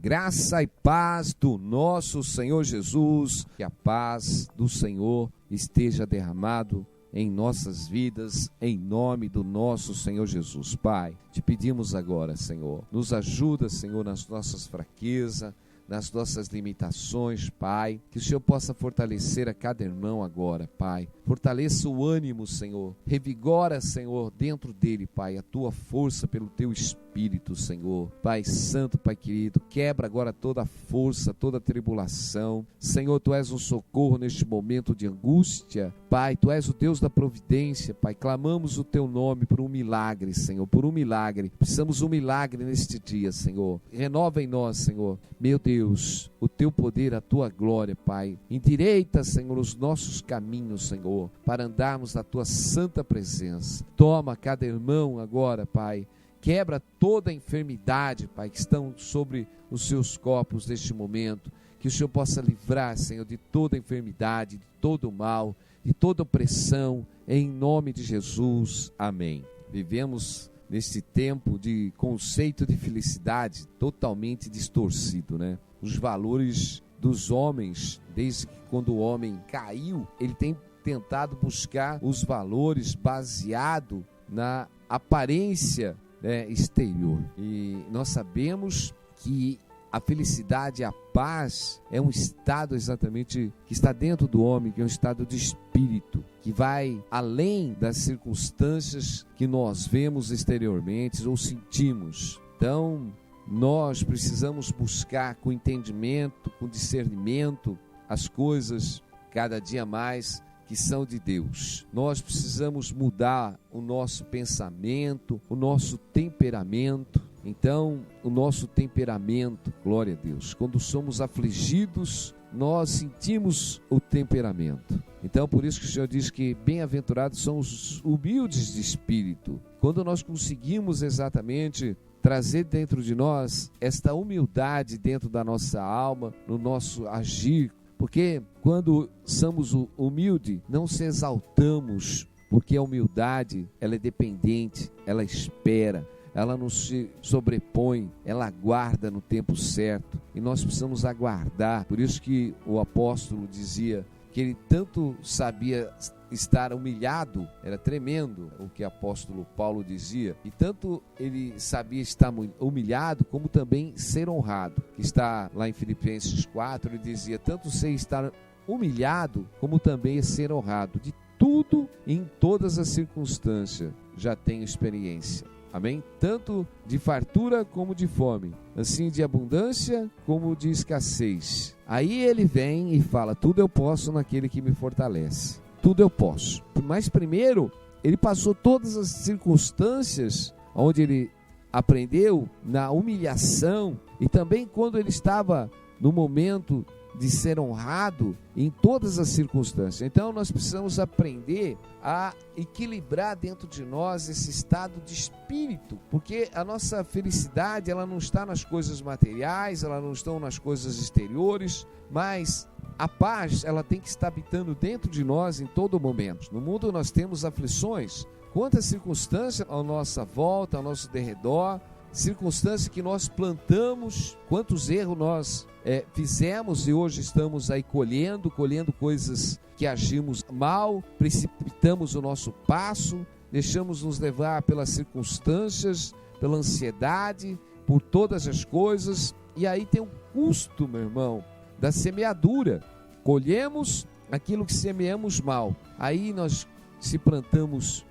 Graça e paz do nosso Senhor Jesus, que a paz do Senhor esteja derramado em nossas vidas, em nome do nosso Senhor Jesus. Pai, te pedimos agora, Senhor, nos ajuda, Senhor, nas nossas fraquezas, nas nossas limitações, Pai, que o Senhor possa fortalecer a cada irmão agora, Pai. Fortaleça o ânimo, Senhor. Revigora, Senhor, dentro dele, Pai, a tua força pelo teu Espírito, Senhor. Pai Santo, Pai querido, quebra agora toda a força, toda a tribulação. Senhor, tu és um socorro neste momento de angústia. Pai, tu és o Deus da providência, Pai. Clamamos o teu nome por um milagre, Senhor, por um milagre. Precisamos de um milagre neste dia, Senhor. Renova em nós, Senhor. Meu Deus, o teu poder, a tua glória, Pai. Endireita, Senhor, os nossos caminhos, Senhor, para andarmos na tua santa presença. Toma cada irmão agora, Pai. Quebra toda a enfermidade, Pai, que estão sobre os seus corpos neste momento. Que o Senhor possa livrar, Senhor, de toda enfermidade, de todo mal, de toda opressão, em nome de Jesus. Amém. Vivemos neste tempo de conceito de felicidade totalmente distorcido, né? Os valores dos homens, desde que quando o homem caiu, ele tem tentado buscar os valores baseado na aparência, né, exterior. E nós sabemos que a felicidade, a paz é um estado exatamente que está dentro do homem, que é um estado de espírito, que vai além das circunstâncias que nós vemos exteriormente ou sentimos. Então, nós precisamos buscar com entendimento, com discernimento, as coisas cada dia mais que são de Deus. Nós precisamos mudar o nosso pensamento, o nosso temperamento. Então, o nosso temperamento, glória a Deus, quando somos afligidos, nós sentimos o temperamento. Então, por isso que o Senhor diz que bem-aventurados são os humildes de espírito. Quando nós conseguimos exatamente trazer dentro de nós esta humildade dentro da nossa alma, no nosso agir, porque quando somos humildes, não se exaltamos, porque a humildade, ela é dependente, ela espera, ela não se sobrepõe, ela aguarda no tempo certo, e nós precisamos aguardar. Por isso que o apóstolo dizia que ele tanto sabia estar humilhado, era tremendo o que o apóstolo Paulo dizia, e tanto ele sabia estar humilhado, como também ser honrado, que está lá em Filipenses 4, ele dizia, tanto sei estar humilhado, como também ser honrado, de tudo e em todas as circunstâncias, já tenho experiência. Amém? Tanto de fartura como de fome, assim de abundância como de escassez. Aí ele vem e fala, tudo eu posso naquele que me fortalece. Tudo eu posso. Mas primeiro, ele passou todas as circunstâncias onde ele aprendeu na humilhação, e também quando ele estava no momento de ser honrado em todas as circunstâncias. Então nós precisamos aprender a equilibrar dentro de nós esse estado de espírito, porque a nossa felicidade, ela não está nas coisas materiais, ela não está nas coisas exteriores, mas a paz, ela tem que estar habitando dentro de nós em todo momento. No mundo nós temos aflições, quantas circunstâncias à nossa volta, ao nosso derredor, circunstâncias que nós plantamos, quantos erros nós fizemos e hoje estamos aí colhendo coisas que agimos mal, precipitamos o nosso passo, deixamos nos levar pelas circunstâncias, pela ansiedade, por todas as coisas, e aí tem um custo, meu irmão, da semeadura. Colhemos aquilo que semeamos mal. Aí nós, se plantamos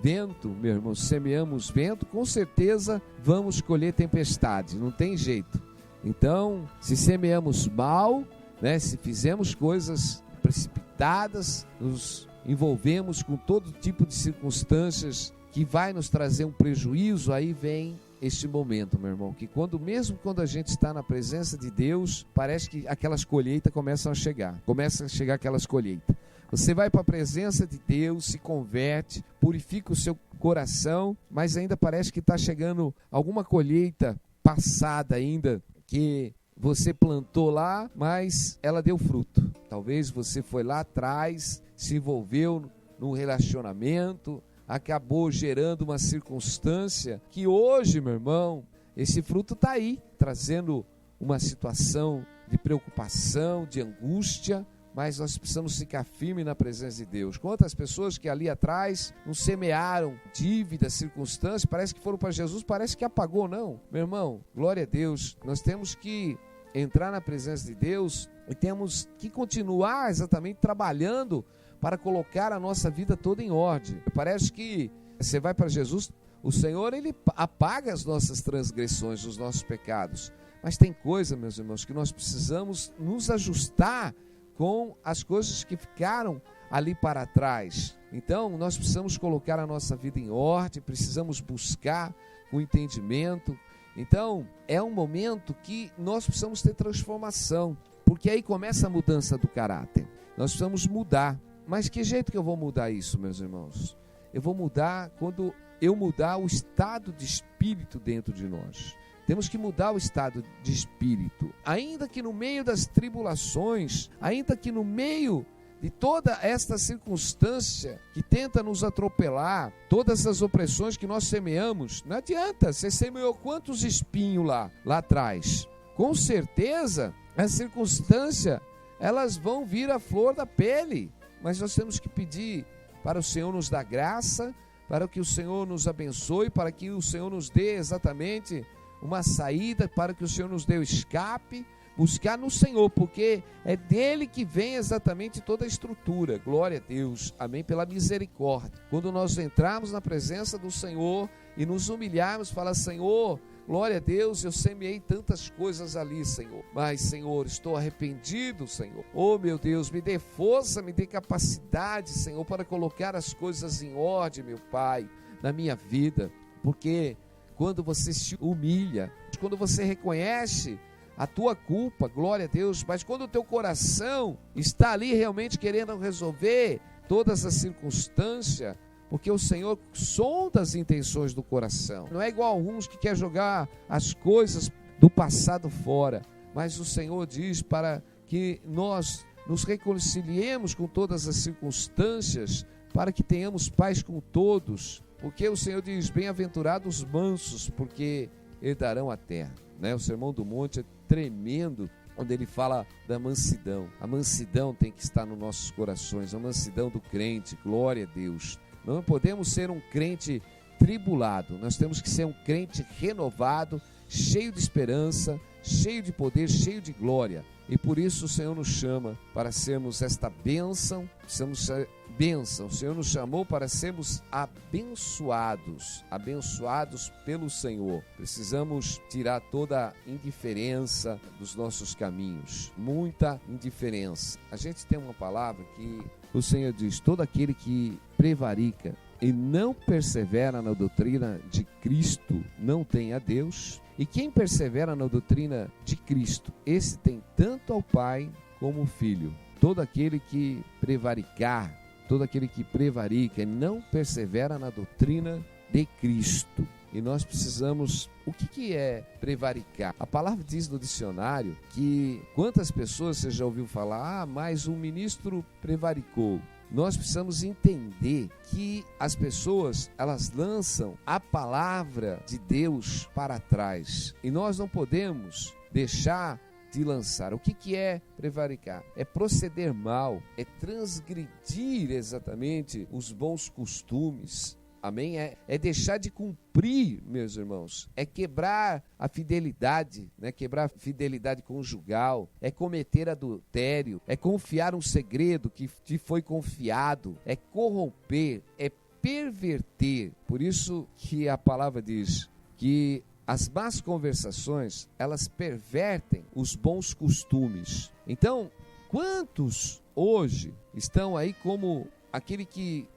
vento, meu irmão, semeamos vento, com certeza vamos colher tempestade, não tem jeito. Então, se semeamos mal, né, se fizemos coisas precipitadas, nos envolvemos com todo tipo de circunstâncias que vai nos trazer um prejuízo, aí vem este momento, meu irmão, que mesmo quando a gente está na presença de Deus, parece que aquelas colheitas começam a chegar aquelas colheitas. Você vai para a presença de Deus, se converte, purifica o seu coração, mas ainda parece que está chegando alguma colheita passada ainda, que você plantou lá, mas ela deu fruto. Talvez você foi lá atrás, se envolveu num relacionamento, acabou gerando uma circunstância que hoje, meu irmão, esse fruto está aí, trazendo uma situação de preocupação, de angústia, mas nós precisamos ficar firmes na presença de Deus. Quantas pessoas que ali atrás não semearam dívidas, circunstâncias, parece que foram para Jesus, parece que apagou, não. Meu irmão, glória a Deus, nós temos que entrar na presença de Deus e temos que continuar exatamente trabalhando para colocar a nossa vida toda em ordem. Parece que você vai para Jesus, o Senhor, Ele apaga as nossas transgressões, os nossos pecados. Mas tem coisa, meus irmãos, que nós precisamos nos ajustar com as coisas que ficaram ali para trás. Então, nós precisamos colocar a nossa vida em ordem, precisamos buscar o entendimento. Então, é um momento que nós precisamos ter transformação, porque aí começa a mudança do caráter. Nós precisamos mudar. Mas que jeito que eu vou mudar isso, meus irmãos? Eu vou mudar quando eu mudar o estado de espírito dentro de nós. Temos que mudar o estado de espírito, ainda que no meio das tribulações, ainda que no meio de toda esta circunstância que tenta nos atropelar, todas as opressões que nós semeamos, não adianta, você semeou quantos espinhos lá atrás? Com certeza, a circunstância, elas vão vir à flor da pele, mas nós temos que pedir para o Senhor nos dar graça, para que o Senhor nos abençoe, para que o Senhor nos dê exatamente uma saída, para que o Senhor nos dê o escape, buscar no Senhor, porque é dele que vem exatamente toda a estrutura. Glória a Deus, amém, pela misericórdia. Quando nós entrarmos na presença do Senhor e nos humilharmos, falar: Senhor, glória a Deus, eu semeei tantas coisas ali, Senhor, mas, Senhor, estou arrependido, Senhor. Oh, meu Deus, me dê força, me dê capacidade, Senhor, para colocar as coisas em ordem, meu Pai, na minha vida, porque quando você se humilha, quando você reconhece a tua culpa, glória a Deus, mas quando o teu coração está ali realmente querendo resolver todas as circunstâncias, porque o Senhor sonda as intenções do coração. Não é igual a alguns que quer jogar as coisas do passado fora, mas o Senhor diz para que nós nos reconciliemos com todas as circunstâncias, para que tenhamos paz com todos, porque o Senhor diz: bem-aventurados os mansos, porque herdarão a terra. O Sermão do Monte é tremendo, onde ele fala da mansidão. A mansidão tem que estar nos nossos corações, a mansidão do crente, glória a Deus. Não podemos ser um crente tribulado, nós temos que ser um crente renovado, cheio de esperança, cheio de poder, cheio de glória. E por isso o Senhor nos chama para sermos esta bênção, precisamos ser bênção. O Senhor nos chamou para sermos abençoados, abençoados pelo Senhor. Precisamos tirar toda a indiferença dos nossos caminhos, muita indiferença. A gente tem uma palavra que o Senhor diz: todo aquele que prevarica e não persevera na doutrina de Cristo não tem a Deus. E quem persevera na doutrina de Cristo, esse tem tanto ao Pai como o Filho. Todo aquele que prevaricar, todo aquele que prevarica e não persevera na doutrina de Cristo. E nós precisamos... O que é prevaricar? A palavra diz no dicionário que quantas pessoas você já ouviu falar: mas um ministro prevaricou. Nós precisamos entender que as pessoas, elas lançam a palavra de Deus para trás. E nós não podemos deixar de lançar. O que é prevaricar? É proceder mal, é transgredir exatamente os bons costumes. Amém? É deixar de cumprir, meus irmãos. É quebrar a fidelidade, quebrar a fidelidade conjugal. É cometer adultério. É confiar um segredo que te foi confiado. É corromper. É perverter. Por isso que a palavra diz que as más conversações, elas pervertem os bons costumes. Então, quantos hoje estão aí como...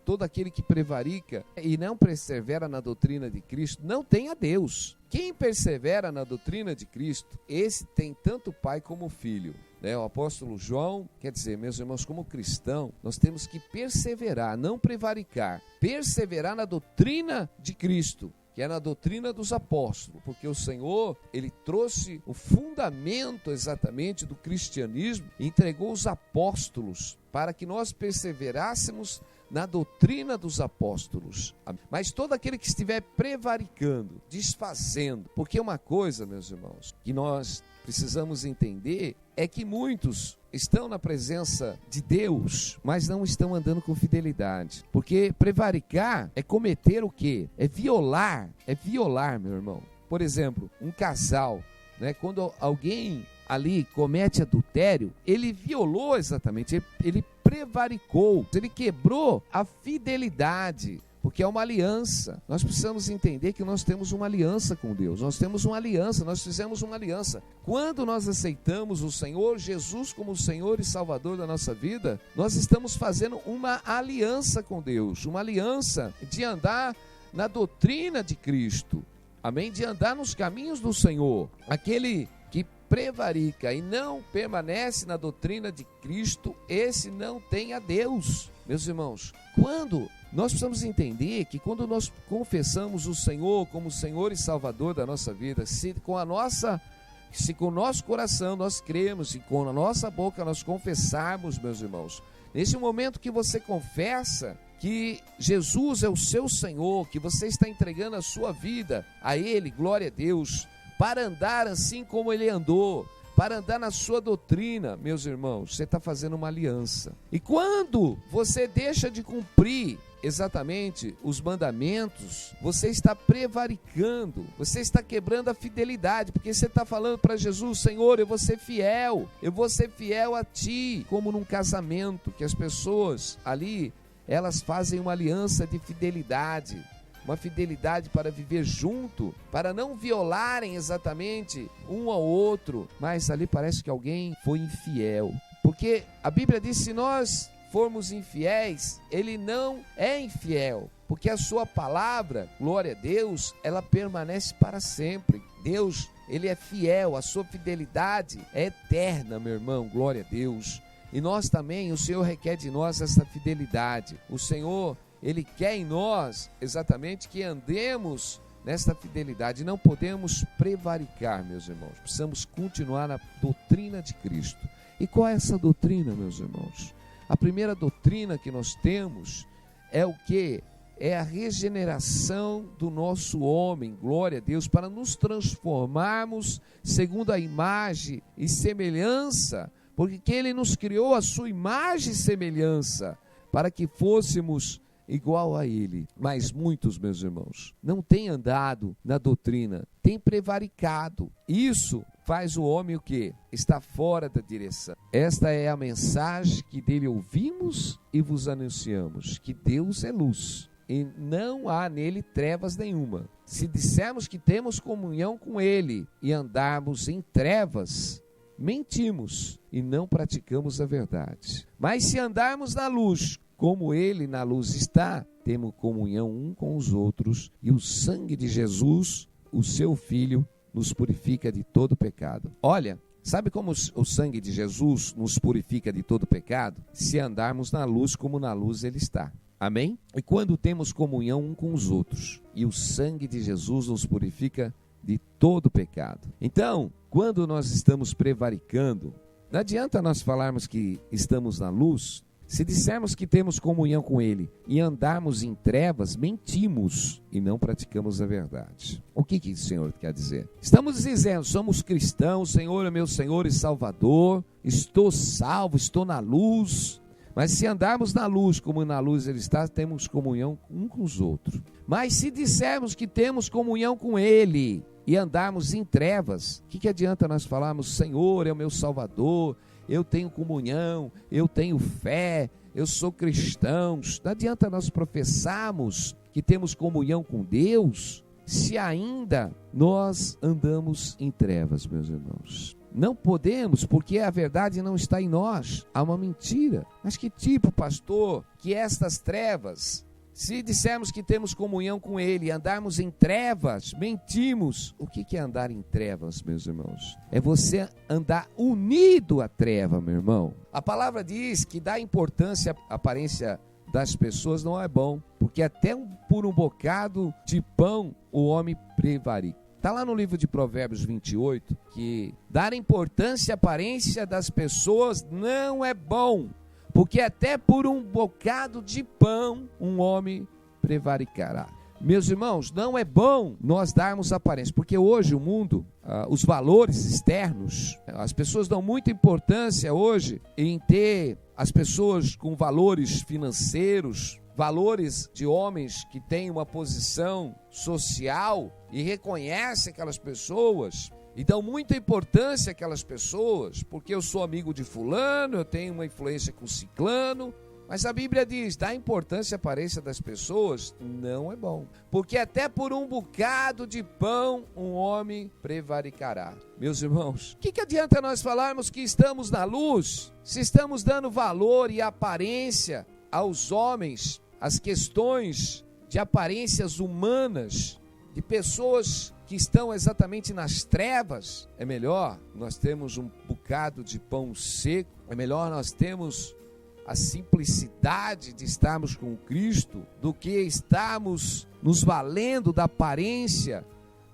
todo aquele que prevarica e não persevera na doutrina de Cristo não tem a Deus. Quem persevera na doutrina de Cristo, esse tem tanto o Pai como o Filho. O apóstolo João, quer dizer, meus irmãos, como cristão, nós temos que perseverar, não prevaricar, perseverar na doutrina de Cristo, que é na doutrina dos apóstolos, porque o Senhor, Ele trouxe o fundamento exatamente do cristianismo e entregou os apóstolos para que nós perseverássemos na doutrina dos apóstolos. Mas todo aquele que estiver prevaricando, desfazendo, porque uma coisa, meus irmãos, que nós precisamos entender é que muitos estão na presença de Deus, mas não estão andando com fidelidade. Porque prevaricar é cometer o quê? É violar, meu irmão. Por exemplo, um casal, né? Quando alguém ali comete adultério, ele violou exatamente, ele prevaricou, ele quebrou a fidelidade, porque é uma aliança. Nós precisamos entender que nós temos uma aliança com Deus, nós temos uma aliança, nós fizemos uma aliança. Quando nós aceitamos o Senhor Jesus como Senhor e Salvador da nossa vida, nós estamos fazendo uma aliança com Deus, uma aliança de andar na doutrina de Cristo, amém? De andar nos caminhos do Senhor. Aquele que prevarica e não permanece na doutrina de Cristo, esse não tem a Deus. Meus irmãos, nós precisamos entender que quando nós confessamos o Senhor como Senhor e Salvador da nossa vida, se com o nosso coração nós cremos e com a nossa boca nós confessarmos, meus irmãos, nesse momento que você confessa que Jesus é o seu Senhor, que você está entregando a sua vida a Ele, glória a Deus, para andar assim como Ele andou, para andar na sua doutrina, meus irmãos, você está fazendo uma aliança. E quando você deixa de cumprir exatamente os mandamentos, você está prevaricando, você está quebrando a fidelidade, porque você está falando para Jesus: Senhor, eu vou ser fiel a Ti, como num casamento, que as pessoas ali, elas fazem uma aliança de fidelidade, uma fidelidade para viver junto, para não violarem exatamente um ao outro, mas ali parece que alguém foi infiel, porque a Bíblia diz: se nós formos infiéis, Ele não é infiel, porque a sua palavra, glória a Deus, ela permanece para sempre. Deus, Ele é fiel, a sua fidelidade é eterna, meu irmão, glória a Deus. E nós também, o Senhor requer de nós essa fidelidade. O Senhor, Ele quer em nós exatamente que andemos nesta fidelidade. Não podemos prevaricar, meus irmãos. Precisamos continuar na doutrina de Cristo. E qual é essa doutrina, meus irmãos? A primeira doutrina que nós temos é o quê? É a regeneração do nosso homem, glória a Deus, para nos transformarmos segundo a imagem e semelhança, porque Ele nos criou a sua imagem e semelhança, para que fôssemos igual a Ele. Mas muitos, meus irmãos, não têm andado na doutrina, têm prevaricado. Isso faz o homem o quê? Está fora da direção. Esta é a mensagem que dele ouvimos e vos anunciamos, que Deus é luz e não há nele trevas nenhuma. Se dissermos que temos comunhão com Ele e andarmos em trevas, mentimos e não praticamos a verdade. Mas se andarmos na luz, como Ele na luz está, temos comunhão um com os outros, e o sangue de Jesus, o seu Filho, nos purifica de todo pecado. Olha, sabe como o sangue de Jesus nos purifica de todo pecado? Se andarmos na luz como na luz Ele está. Amém? E quando temos comunhão um com os outros, e o sangue de Jesus nos purifica de todo pecado. Então, quando nós estamos prevaricando, não adianta nós falarmos que estamos na luz. Se dissermos que temos comunhão com Ele e andarmos em trevas, mentimos e não praticamos a verdade. O que o Senhor quer dizer? Estamos dizendo, somos cristãos, o Senhor é meu Senhor e Salvador, estou salvo, estou na luz. Mas se andarmos na luz como na luz Ele está, temos comunhão um com os outros. Mas se dissermos que temos comunhão com Ele e andarmos em trevas, o que adianta nós falarmos, Senhor é o meu Salvador, eu tenho comunhão, eu tenho fé, eu sou cristão? Não adianta nós professarmos que temos comunhão com Deus, se ainda nós andamos em trevas, meus irmãos. Não podemos, porque a verdade não está em nós, há uma mentira. Mas que tipo, pastor, que estas trevas? Se dissermos que temos comunhão com Ele e andarmos em trevas, mentimos. O que é andar em trevas, meus irmãos? É você andar unido à treva, meu irmão. A palavra diz que dar importância à aparência das pessoas não é bom, porque até por um bocado de pão o homem prevarica. Está lá no livro de Provérbios 28, que dar importância à aparência das pessoas não é bom, porque até por um bocado de pão um homem prevaricará. Meus irmãos, não é bom nós darmos aparência, porque hoje o mundo, os valores externos, as pessoas dão muita importância hoje em ter as pessoas com valores financeiros, valores de homens que têm uma posição social e reconhecem aquelas pessoas e dão muita importância àquelas pessoas, porque eu sou amigo de fulano, eu tenho uma influência com ciclano. Mas a Bíblia diz, dar importância à aparência das pessoas não é bom, porque até por um bocado de pão um homem prevaricará. Meus irmãos, o que adianta nós falarmos que estamos na luz, se estamos dando valor e aparência aos homens, às questões de aparências humanas, de pessoas que estão exatamente nas trevas? É melhor nós termos um bocado de pão seco, é melhor nós termos a simplicidade de estarmos com Cristo, do que estarmos nos valendo da aparência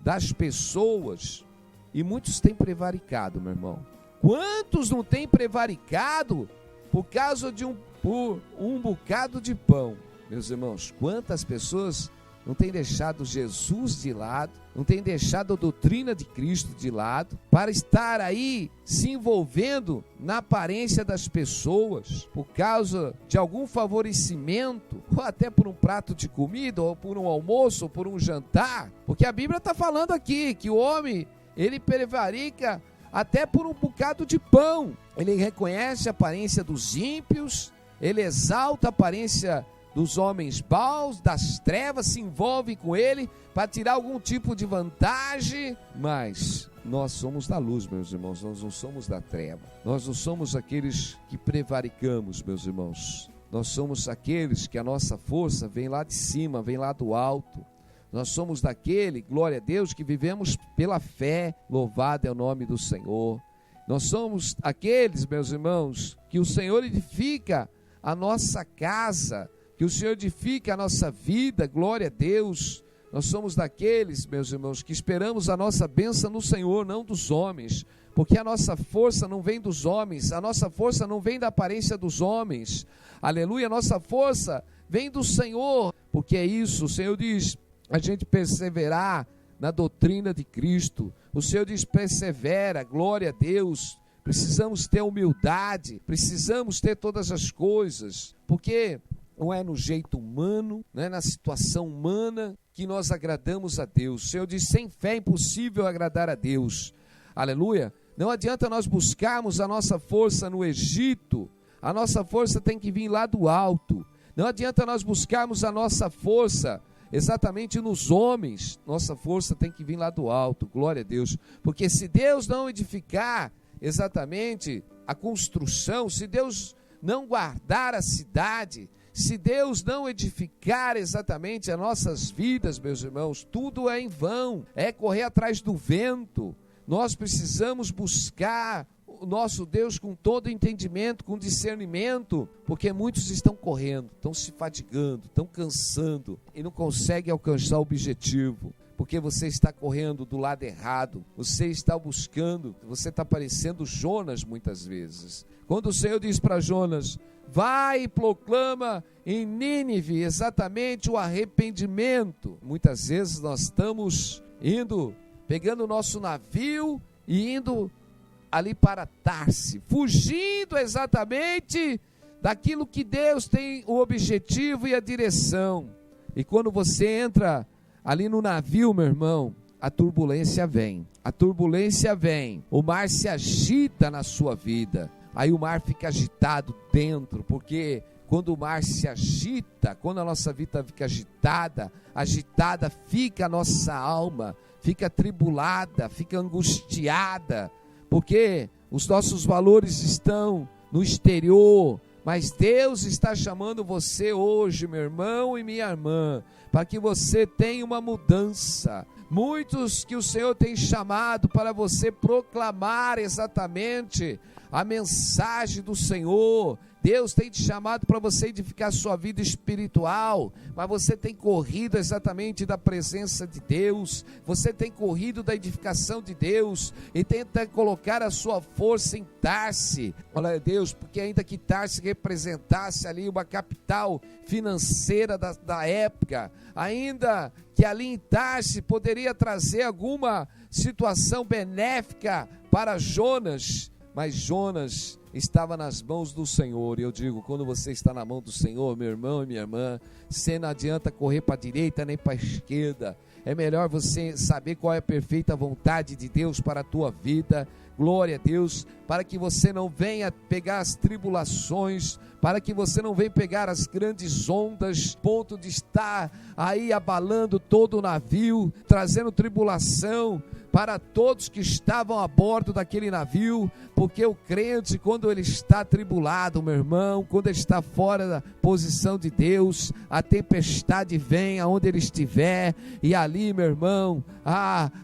das pessoas. E muitos têm prevaricado, meu irmão. Quantos não têm prevaricado por causa de por um bocado de pão? Meus irmãos, quantas pessoas não têm deixado Jesus de lado, não têm deixado a doutrina de Cristo de lado, para estar aí se envolvendo na aparência das pessoas, por causa de algum favorecimento, ou até por um prato de comida, ou por um almoço, ou por um jantar, porque a Bíblia está falando aqui, que o homem, ele prevarica até por um bocado de pão. Ele reconhece a aparência dos ímpios, ele exalta a aparência dos homens maus, das trevas, se envolve com ele para tirar algum tipo de vantagem. Mas nós somos da luz, meus irmãos, nós não somos da treva. Nós não somos aqueles que prevaricamos, meus irmãos. Nós somos aqueles que a nossa força vem lá de cima, vem lá do alto. Nós somos daquele, glória a Deus, que vivemos pela fé, louvado é o nome do Senhor. Nós somos aqueles, meus irmãos, que o Senhor edifica a nossa casa, que o Senhor edifica a nossa vida, glória a Deus. Nós somos daqueles, meus irmãos, que esperamos a nossa bênção no Senhor, não dos homens, porque a nossa força não vem dos homens, a nossa força não vem da aparência dos homens, aleluia, a nossa força vem do Senhor, porque é isso, o Senhor diz, a gente perseverar na doutrina de Cristo, o Senhor diz, persevera, glória a Deus. Precisamos ter humildade, precisamos ter todas as coisas, porque não é no jeito humano, não é na situação humana que nós agradamos a Deus. O Senhor diz, sem fé é impossível agradar a Deus, aleluia. Não adianta nós buscarmos a nossa força no Egito, a nossa força tem que vir lá do alto. Não adianta nós buscarmos a nossa força exatamente nos homens, nossa força tem que vir lá do alto, glória a Deus. Porque se Deus não edificar exatamente a construção, se Deus não guardar a cidade, se Deus não edificar exatamente as nossas vidas, meus irmãos, tudo é em vão, é correr atrás do vento. Nós precisamos buscar o nosso Deus com todo entendimento, com discernimento, porque muitos estão correndo, estão se fadigando, estão cansando e não conseguem alcançar o objetivo, porque você está correndo do lado errado, você está buscando, você está parecendo Jonas muitas vezes. Quando o Senhor diz para Jonas, vai e proclama em Nínive exatamente o arrependimento. Muitas vezes nós estamos pegando o nosso navio e indo ali para Tarse, fugindo exatamente daquilo que Deus tem o objetivo e a direção. E quando você entra ali no navio, meu irmão, a turbulência vem, o mar se agita na sua vida, aí o mar fica agitado dentro, porque quando o mar se agita, quando a nossa vida fica agitada fica a nossa alma, fica atribulada, fica angustiada, porque os nossos valores estão no exterior, mas Deus está chamando você hoje, meu irmão e minha irmã, para que você tenha uma mudança. Muitos que o Senhor tem chamado para você proclamar exatamente a mensagem do Senhor. Deus tem te chamado para você edificar a sua vida espiritual, mas você tem corrido exatamente da presença de Deus, você tem corrido da edificação de Deus, e tenta colocar a sua força em Tarse, olha a Deus, porque ainda que Tarse representasse ali uma capital financeira da época, ainda que ali em Tarsis poderia trazer alguma situação benéfica para Jonas, mas Jonas estava nas mãos do Senhor. E eu digo, quando você está na mão do Senhor, meu irmão e minha irmã, você não adianta correr para a direita nem para a esquerda. É melhor você saber qual é a perfeita vontade de Deus para a tua vida. Glória a Deus, para que você não venha pegar as tribulações, para que você não venha pegar as grandes ondas, ponto de estar aí abalando todo o navio, trazendo tribulação para todos que estavam a bordo daquele navio, porque o crente, quando ele está atribulado, meu irmão, quando ele está fora da posição de Deus, a tempestade vem aonde ele estiver, e ali, meu irmão,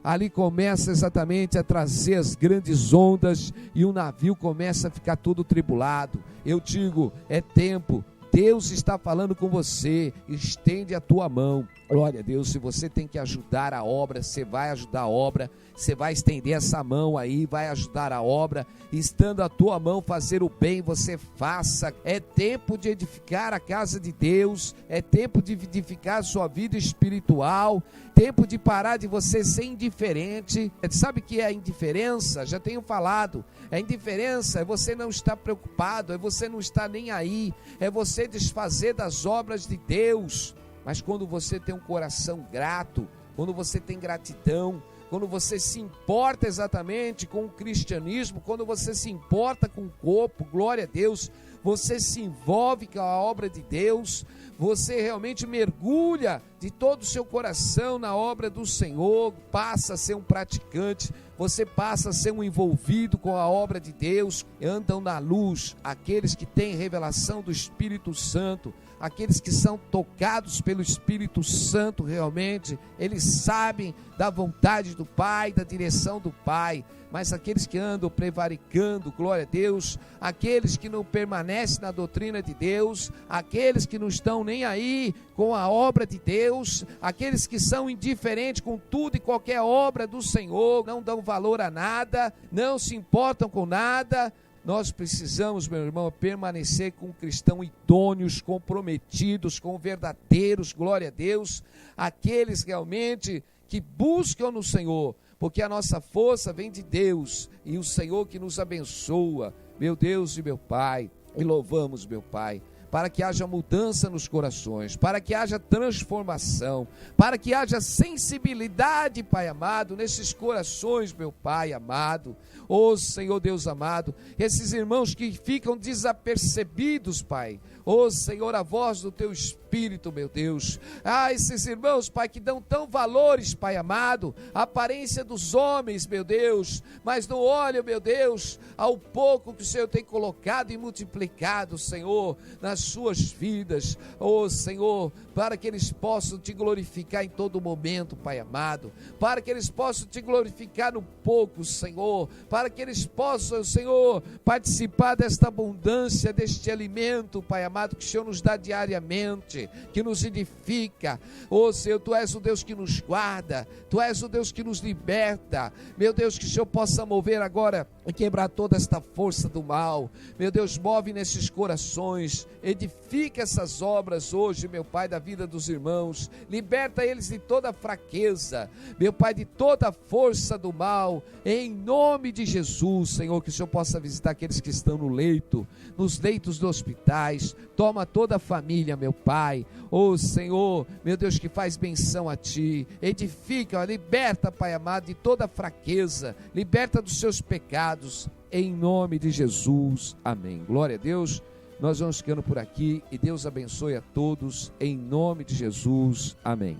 ali começa exatamente a trazer as grandes ondas, e o navio começa a ficar todo tribulado. Eu digo, é tempo, Deus está falando com você, estende a tua mão. Glória a Deus, se você tem que ajudar a obra, você vai ajudar a obra, você vai estender essa mão aí, vai ajudar a obra, estando a tua mão fazer o bem, você faça. É tempo de edificar a casa de Deus, é tempo de edificar a sua vida espiritual, tempo de parar de você ser indiferente. Sabe o que é a indiferença? Já tenho falado, a indiferença é você não estar preocupado, é você não estar nem aí, é você desfazer das obras de Deus. Mas quando você tem um coração grato, quando você tem gratidão, quando você se importa exatamente com o cristianismo, quando você se importa com o corpo, glória a Deus, você se envolve com a obra de Deus, você realmente mergulha de todo o seu coração na obra do Senhor, passa a ser um praticante, você passa a ser um envolvido com a obra de Deus, andam na luz, aqueles que têm revelação do Espírito Santo, aqueles que são tocados pelo Espírito Santo realmente, eles sabem da vontade do Pai, da direção do Pai. Mas aqueles que andam prevaricando, glória a Deus, aqueles que não permanecem na doutrina de Deus, aqueles que não estão nem aí com a obra de Deus, aqueles que são indiferentes com tudo e qualquer obra do Senhor, não dão valor a nada, não se importam com nada. Nós precisamos, meu irmão, permanecer com cristãos idôneos, comprometidos, com verdadeiros, glória a Deus, aqueles realmente que buscam no Senhor, porque a nossa força vem de Deus, e o Senhor que nos abençoa, meu Deus e meu Pai, e louvamos, meu Pai, para que haja mudança nos corações, para que haja transformação, para que haja sensibilidade, Pai amado, nesses corações, meu Pai amado. Ô Senhor Deus amado, esses irmãos que ficam desapercebidos, Pai, ô Senhor, a voz do Teu Espírito, meu Deus, esses irmãos, Pai, que dão tão valores, Pai amado, a aparência dos homens, meu Deus, mas não olham, meu Deus, ao pouco que o Senhor tem colocado e multiplicado, Senhor, nas suas vidas, ô Senhor, para que eles possam Te glorificar em todo momento, Pai amado, para que eles possam Te glorificar no pouco, Senhor, para que eles possam, Senhor, participar desta abundância, deste alimento, Pai amado, que o Senhor nos dá diariamente, que nos edifica. Ô Senhor, Tu és o Deus que nos guarda, Tu és o Deus que nos liberta, meu Deus, que o Senhor possa mover agora e quebrar toda esta força do mal, meu Deus, move nesses corações, edifica essas obras hoje, meu Pai, da vida dos irmãos, liberta eles de toda fraqueza, meu Pai, de toda força do mal, em nome de Jesus, Senhor, que o Senhor possa visitar aqueles que estão no leito, nos leitos dos hospitais, toma toda a família, meu Pai, ô Senhor, meu Deus, que faz benção a Ti, edifica, liberta, Pai amado, de toda fraqueza, liberta dos seus pecados, em nome de Jesus, amém. Glória a Deus. Nós vamos ficando por aqui e Deus abençoe a todos, em nome de Jesus, amém.